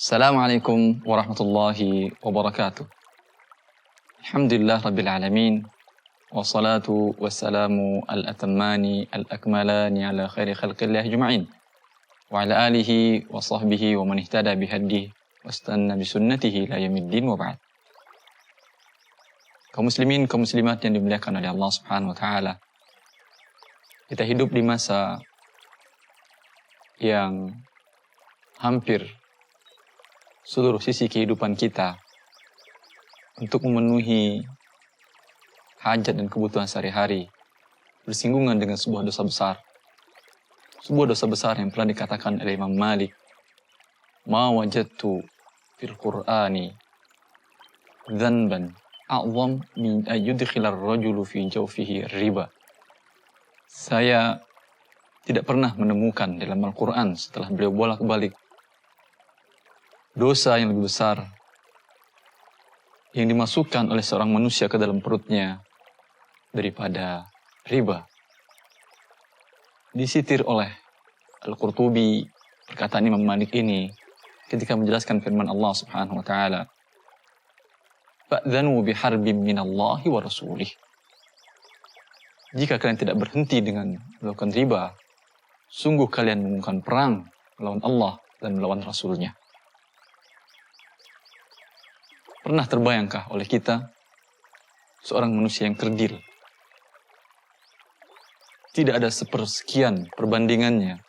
Assalamualaikum warahmatullahi wabarakatuh. Alhamdulillah rabbil alamin. Wassalatu wassalamu al-atammani al-akmalani ala khairi khalqillah ajma'in. Wa ala alihi wa sahbihi wa man ihtada bihadihi wastanna bisunnatihi ila yaumiddin wa ba'd. Kaum muslimin, kaum muslimat yang dimuliakan oleh Allah Subhanahu wa taala. Kita hidup di masa yang hampir seluruh sisi kehidupan kita untuk memenuhi hajat dan kebutuhan sehari-hari bersinggungan dengan sebuah dosa besar. Sebuah dosa besar yang pernah dikatakan oleh Imam Malik, "Ma wajadtu fil Qur'ani dzanban a'zam min ayyudkhila ar-rajulu fi jawfihi riba." Saya tidak pernah menemukan dalam Al-Quran setelah beliau bolak-balik dosa yang lebih besar yang dimasukkan oleh seorang manusia ke dalam perutnya daripada riba. Disitir oleh Al-Qurtubi perkataan Imam Malik ini ketika menjelaskan firman Allah Subhanahu wa taala, "Fa'dhanu biharbin minallahi wa rasulih." Jika kalian tidak berhenti dengan melakukan riba, sungguh kalian mengumumkan perang melawan Allah dan melawan Rasulnya. Pernah terbayangkah oleh kita seorang manusia yang kerdil? Tidak ada sepersekian perbandingannya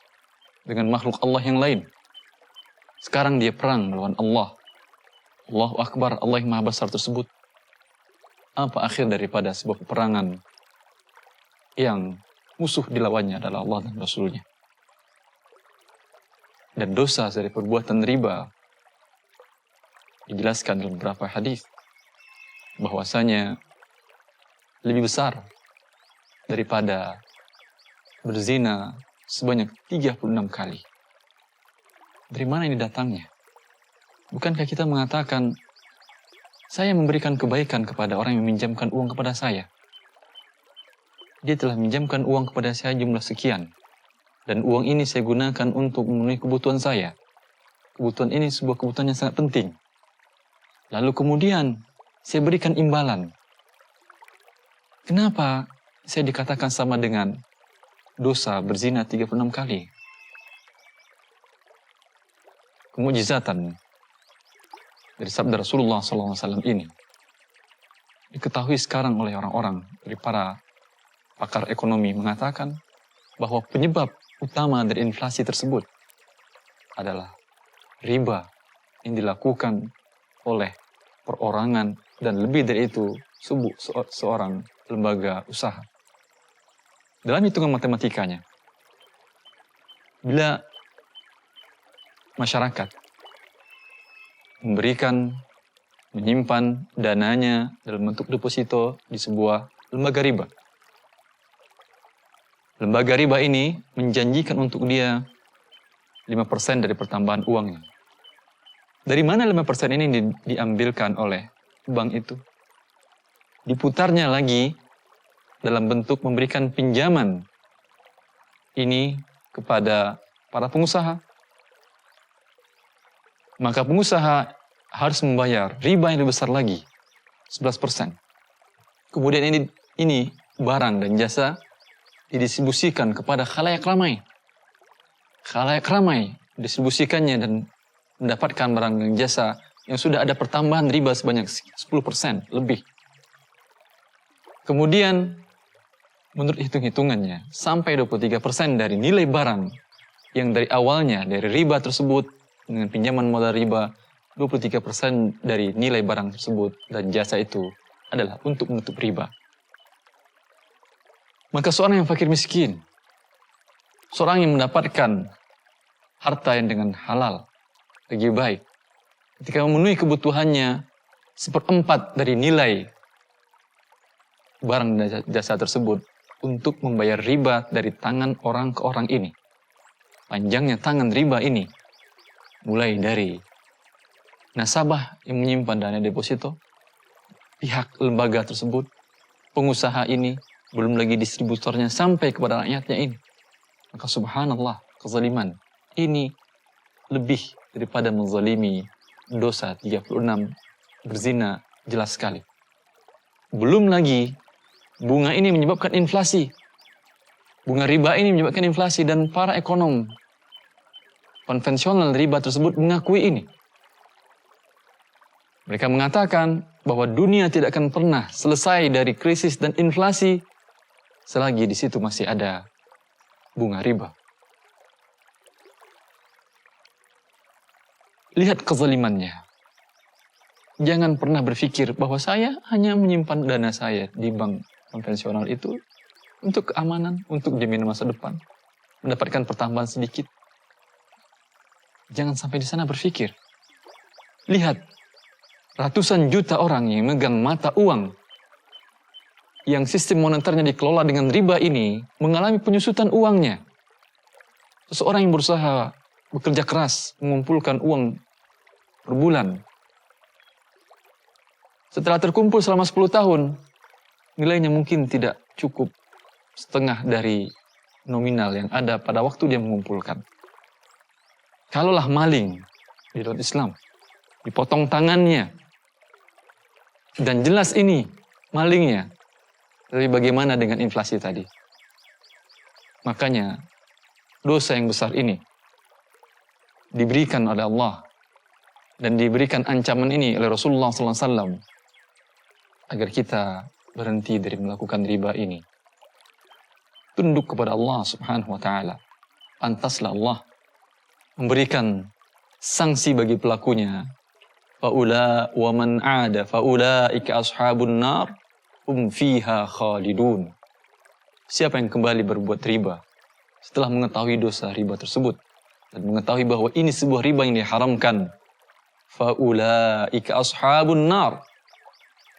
dengan makhluk Allah yang lain. Sekarang dia perang melawan Allah. Allahu Akbar, Allah yang Maha Besar tersebut. Apa akhir daripada sebuah peperangan yang musuh dilawannya adalah Allah dan Rasulnya? Dan dosa dari perbuatan riba dijelaskan dalam beberapa hadis bahwasanya lebih besar daripada berzina sebanyak 36 kali. Dari mana ini datangnya? Bukankah kita mengatakan, saya memberikan kebaikan kepada orang yang meminjamkan uang kepada saya. Dia telah minjamkan uang kepada saya jumlah sekian. Dan uang ini saya gunakan untuk memenuhi kebutuhan saya. Kebutuhan ini sebuah kebutuhan yang sangat penting. Lalu kemudian saya berikan imbalan. Kenapa saya dikatakan sama dengan dosa berzina 36 kali? Kemujizatan dari sabda Rasulullah SAW ini diketahui sekarang oleh orang-orang dari para pakar ekonomi mengatakan bahwa penyebab utama dari inflasi tersebut adalah riba yang dilakukan oleh perorangan dan lebih dari itu seorang lembaga usaha. Dalam hitungan matematikanya, bila masyarakat menyimpan dananya dalam bentuk deposito di sebuah lembaga riba, lembaga riba ini menjanjikan untuk dia 5% dari pertambahan uangnya. Dari mana 5% ini diambilkan oleh bank itu? Diputarnya lagi dalam bentuk memberikan pinjaman ini kepada para pengusaha. Maka pengusaha harus membayar riba yang lebih besar lagi, 11%. Kemudian ini barang dan jasa didistribusikan kepada khalayak ramai. Khalayak ramai distribusikannya dan mendapatkan barang dan jasa yang sudah ada pertambahan riba sebanyak 10% lebih. Kemudian menurut hitung-hitungannya sampai 23% dari nilai barang yang dari awalnya dari riba tersebut dengan pinjaman modal riba, 23% dari nilai barang tersebut dan jasa itu adalah untuk menutup riba. Maka seorang yang fakir miskin, seorang yang mendapatkan harta yang dengan halal, lebih baik, ketika memenuhi kebutuhannya 1/4 dari nilai barang dan jasa tersebut untuk membayar riba dari tangan orang ke orang ini. Panjangnya tangan riba ini, mulai dari nasabah yang menyimpan dana deposito, pihak lembaga tersebut, pengusaha ini, belum lagi distributornya sampai kepada rakyatnya ini. Maka subhanallah, kezaliman ini lebih daripada menzalimi dosa 36 berzina jelas sekali. Belum lagi bunga ini menyebabkan inflasi. Bunga riba ini menyebabkan inflasi dan para ekonom konvensional riba tersebut mengakui ini. Mereka mengatakan bahwa dunia tidak akan pernah selesai dari krisis dan inflasi selagi di situ masih ada bunga riba. Lihat kezalimannya. Jangan pernah berpikir bahwa saya hanya menyimpan dana saya di bank konvensional itu untuk keamanan, untuk jaminan masa depan, mendapatkan pertambahan sedikit. Jangan sampai di sana berpikir. Lihat, ratusan juta orang yang megang mata uang yang sistem moneternya dikelola dengan riba ini mengalami penyusutan uangnya. Seseorang yang berusaha bekerja keras mengumpulkan uang per bulan. Setelah terkumpul selama 10 tahun, nilainya mungkin tidak cukup setengah dari nominal yang ada pada waktu dia mengumpulkan. Kalaulah maling di dalam Islam, dipotong tangannya, dan jelas ini malingnya, tapi bagaimana dengan inflasi tadi? Makanya dosa yang besar ini diberikan oleh Allah dan diberikan ancaman ini oleh Rasulullah SAW agar kita berhenti dari melakukan riba ini. Tunduk kepada Allah Subhanahu wa Ta'ala. Pantaslah Allah memberikan sanksi bagi pelakunya. Faula wa man 'ada faulaika ashabun nar hum fiha khalidun. Siapa yang kembali berbuat riba setelah mengetahui dosa riba tersebut dan mengetahui bahwa ini sebuah riba yang diharamkan, faulaika ashabun nar.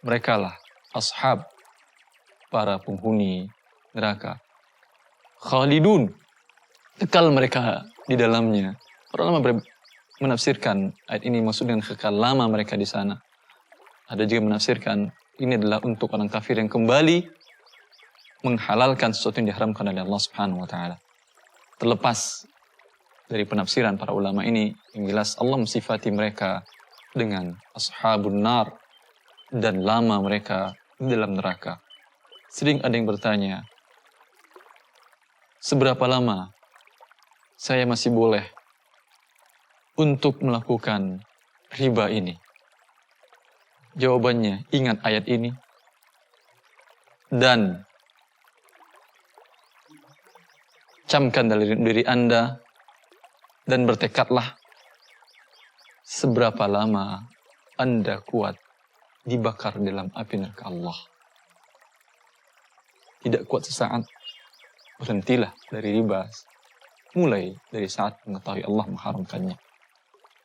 Merekalah ashab, para penghuni neraka. Khalidun, kekal mereka di dalamnya. Para ulama menafsirkan ayat ini maksud dengan kekal lama mereka di sana. Ada juga menafsirkan ini adalah untuk orang kafir yang kembali menghalalkan sesuatu yang diharamkan oleh Allah Subhanahu wa Ta'ala. Terlepas dari penafsiran para ulama ini, yang jelas Allah mensifati mereka dengan ashabun nar dan lama mereka di dalam neraka. Sering ada yang bertanya, seberapa lama saya masih boleh untuk melakukan riba ini? Jawabannya, ingat ayat ini dan camkan dari diri Anda dan bertekadlah seberapa lama Anda kuat dibakar dalam api neraka Allah. Tidak kuat sesaat, berhentilah dari riba mulai dari saat mengetahui Allah mengharamkannya.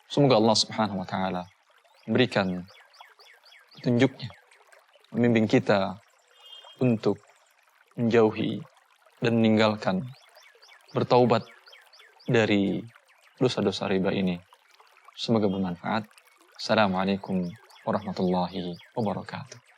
Semoga Allah Subhanahu wa Ta'ala memberikan petunjuknya, membimbing kita untuk menjauhi dan meninggalkan, bertaubat dari dosa-dosa riba ini. Semoga bermanfaat. Assalamualaikum warahmatullahi wabarakatuh.